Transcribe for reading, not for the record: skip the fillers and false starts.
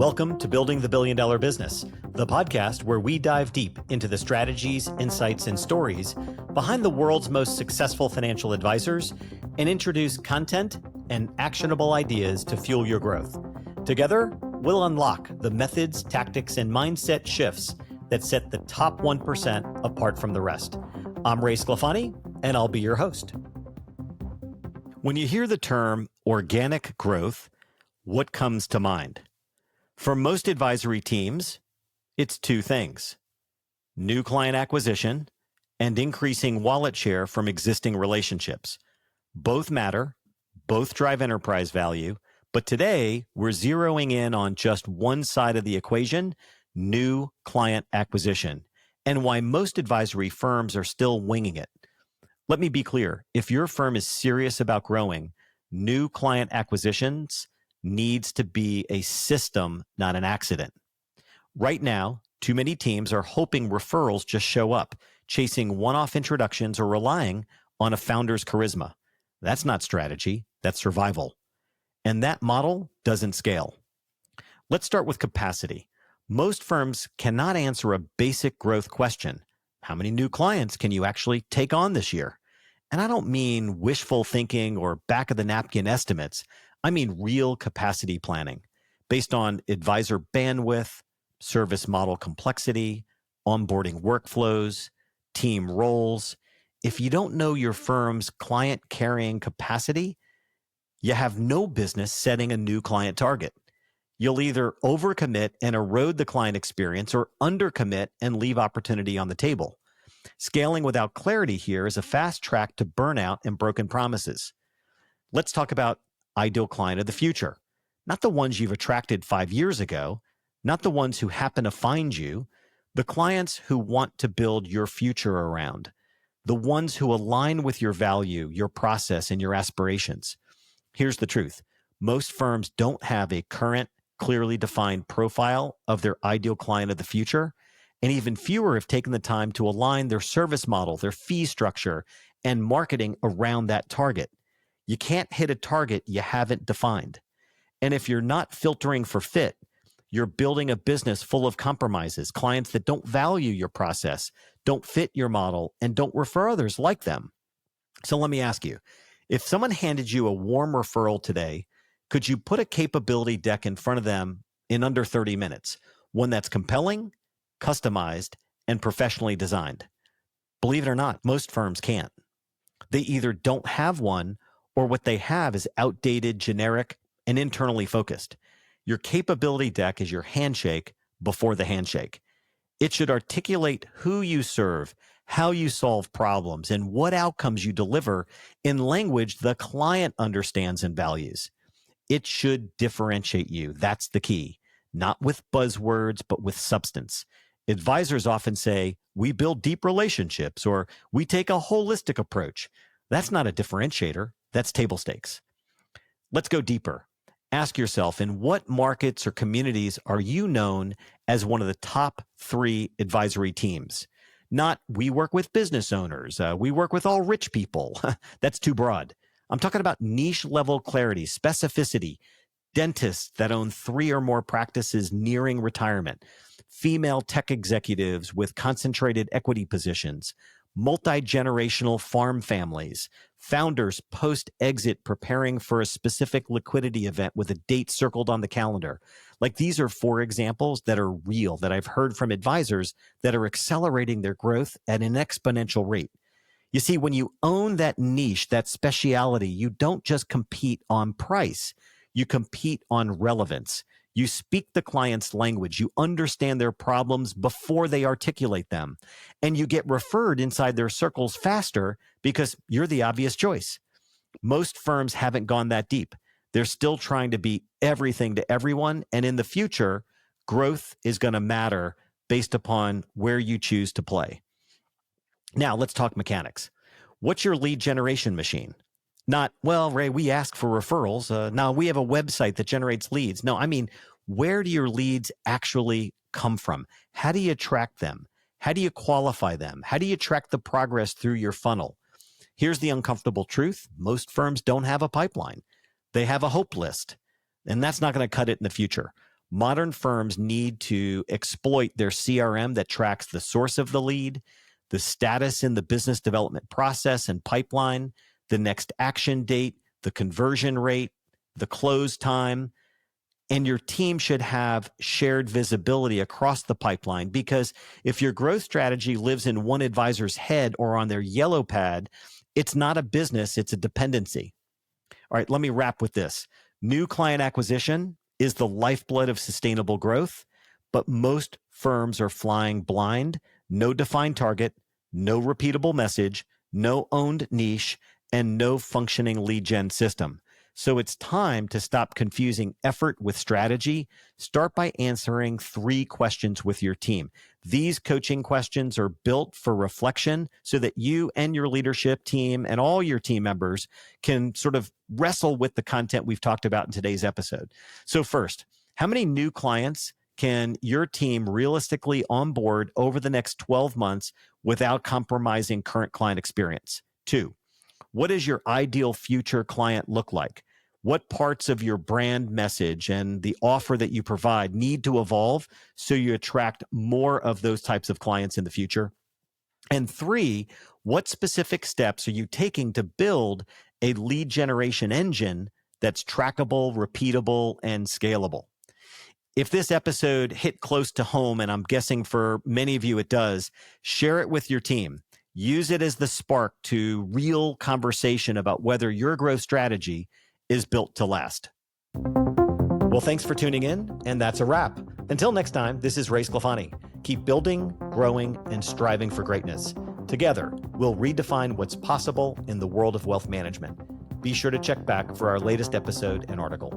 Welcome to Building the Billion Dollar Business, the podcast where we dive deep into the strategies, insights, and stories behind the world's most successful financial advisors and introduce content and actionable ideas to fuel your growth. Together, we'll unlock the methods, tactics, and mindset shifts that set the top 1% apart from the rest. I'm Ray Sclafani, and I'll be your host. When you hear the term organic growth, what comes to mind? For most advisory teams, it's two things: new client acquisition and increasing wallet share from existing relationships. Both matter, both drive enterprise value, but today we're zeroing in on just one side of the equation, new client acquisition, and why most advisory firms are still winging it. Let me be clear, if your firm is serious about growing, new client acquisitions needs to be a system, not an accident. Right now, too many teams are hoping referrals just show up, chasing one-off introductions or relying on a founder's charisma. That's not strategy, that's survival. And that model doesn't scale. Let's start with capacity. Most firms cannot answer a basic growth question. How many new clients can you actually take on this year? And I don't mean wishful thinking or back-of-the-napkin estimates. I mean real capacity planning based on advisor bandwidth, service model complexity, onboarding workflows, team roles. If you don't know your firm's client carrying capacity, you have no business setting a new client target. You'll either overcommit and erode the client experience or undercommit and leave opportunity on the table. Scaling without clarity here is a fast track to burnout and broken promises. Let's talk about ideal client of the future. Not the ones you've attracted 5 years ago, not the ones who happen to find you, the clients who want to build your future around, the ones who align with your value, your process, and your aspirations. Here's the truth. Most firms don't have a current, clearly defined profile of their ideal client of the future, and even fewer have taken the time to align their service model, their fee structure, and marketing around that target. You can't hit a target you haven't defined. And if you're not filtering for fit, you're building a business full of compromises, clients that don't value your process, don't fit your model, and don't refer others like them. So let me ask you, if someone handed you a warm referral today, could you put a capability deck in front of them in under 30 minutes? One that's compelling, customized, and professionally designed? Believe it or not, most firms can't. They either don't have one, or what they have is outdated, generic, and internally focused. Your capability deck is your handshake before the handshake. It should articulate who you serve, how you solve problems, and what outcomes you deliver in language the client understands and values. It should differentiate you. That's the key. Not with buzzwords, but with substance. Advisors often say, we build deep relationships, or we take a holistic approach. That's not a differentiator. That's table stakes. Let's go deeper. Ask yourself, in what markets or communities are you known as one of the top 3 advisory teams? Not, we work with business owners. We work with all rich people. That's too broad. I'm talking about niche level clarity, specificity, dentists that own 3 or more practices nearing retirement, female tech executives with concentrated equity positions, multi-generational farm families, founders post-exit preparing for a specific liquidity event with a date circled on the calendar. Like, these are 4 examples that are real, that I've heard from advisors that are accelerating their growth at an exponential rate. You see, when you own that niche, that speciality, you don't just compete on price. You compete on relevance. You speak the client's language. You understand their problems before they articulate them. And you get referred inside their circles faster because you're the obvious choice. Most firms haven't gone that deep. They're still trying to be everything to everyone. And in the future, growth is going to matter based upon where you choose to play. Now, let's talk mechanics. What's your lead generation machine? Not, well, Ray, we ask for referrals. No, we have a website that generates leads. No, I mean, where do your leads actually come from? How do you attract them? How do you qualify them? How do you track the progress through your funnel? Here's the uncomfortable truth. Most firms don't have a pipeline. They have a hope list, and that's not going to cut it in the future. Modern firms need to exploit their CRM that tracks the source of the lead, the status in the business development process and pipeline, the next action date, the conversion rate, the close time. And your team should have shared visibility across the pipeline, because if your growth strategy lives in one advisor's head or on their yellow pad, it's not a business, it's a dependency. All right, let me wrap with this. New client acquisition is the lifeblood of sustainable growth, but most firms are flying blind, no defined target, no repeatable message, no owned niche, and no functioning lead gen system. So it's time to stop confusing effort with strategy. Start by answering 3 questions with your team. These coaching questions are built for reflection so that you and your leadership team and all your team members can sort of wrestle with the content we've talked about in today's episode. So first, how many new clients can your team realistically onboard over the next 12 months without compromising current client experience? 2, what does your ideal future client look like? What parts of your brand message and the offer that you provide need to evolve so you attract more of those types of clients in the future? And 3, what specific steps are you taking to build a lead generation engine that's trackable, repeatable, and scalable? If this episode hit close to home, and I'm guessing for many of you it does, share it with your team. Use it as the spark to real conversation about whether your growth strategy is built to last. Well, thanks for tuning in, and that's a wrap. Until next time, this is Ray Sclafani. Keep building, growing, and striving for greatness. Together, we'll redefine what's possible in the world of wealth management. Be sure to check back for our latest episode and article.